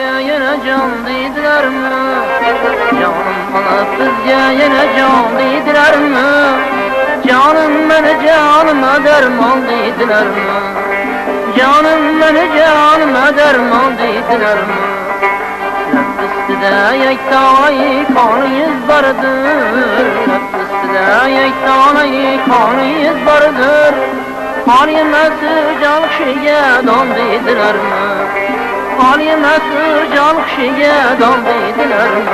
bizga yana jon deydilarmi? Jonim alıp bizga yana jon deydilarmi? Canım meni canıma derman deydilarmi? Canım meni canıma derman deydilarmi? Lab üstüde yektana kanıyız barıdır, lab üstüde yektana kanıyız barıdır. Hal yemesi can kişiye don deydilarmi? Hal yemesi can kişiye don deydilarmi?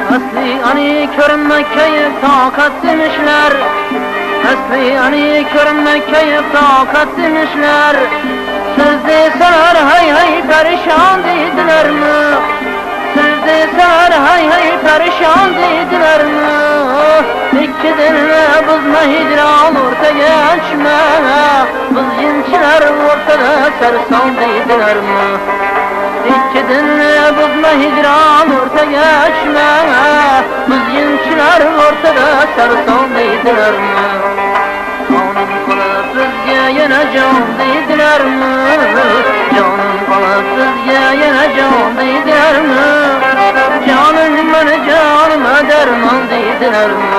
Asli ani körünmekkeye takat demişler. Asli ani körünmekkeye takat demişler. Siz deseler hay hay perişan dedilermi? Siz deseler hay hay perişan dedilermi? İki dinle buzma hicran orta geçme. Buz cinçiler ortada sersan dedilermi? İki dinle buzma hicran orta geçme. Buz cinçiler ortada sersan dedilermi? Canım alıp bizge yana can deydilermi? Canım alıp bizge yana can deydilermi? Canım beni canıma derman deydilermi?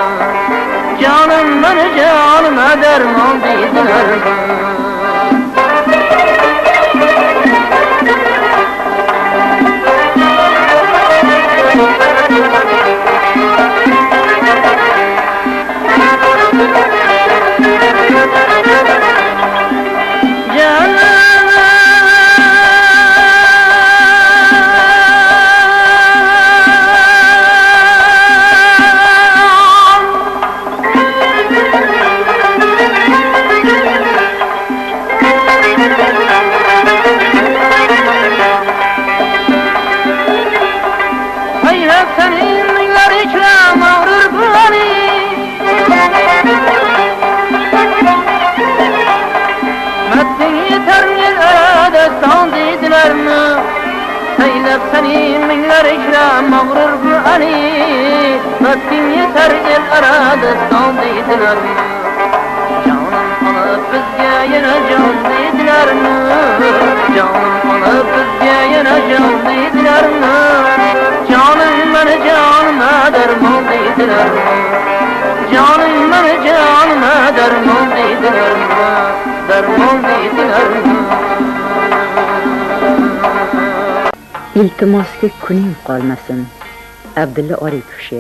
Canım beni canıma derman deydilermi? Senin minler ikram ağrır beni. Metnin yeter yere san dedilermi? Seylep senin minler ikram ağrır beni. Metnin yeter yere san dedilermi? Canım alıp bizge yana can dedilermi? Canım alıp bizge yana can dedilermi? Canım beni canıma derman deydilermi? Canım beni canıma derman deydilermi? Derman deydilermi? İltimosga kuning qolmasin. Abdulla Oripov.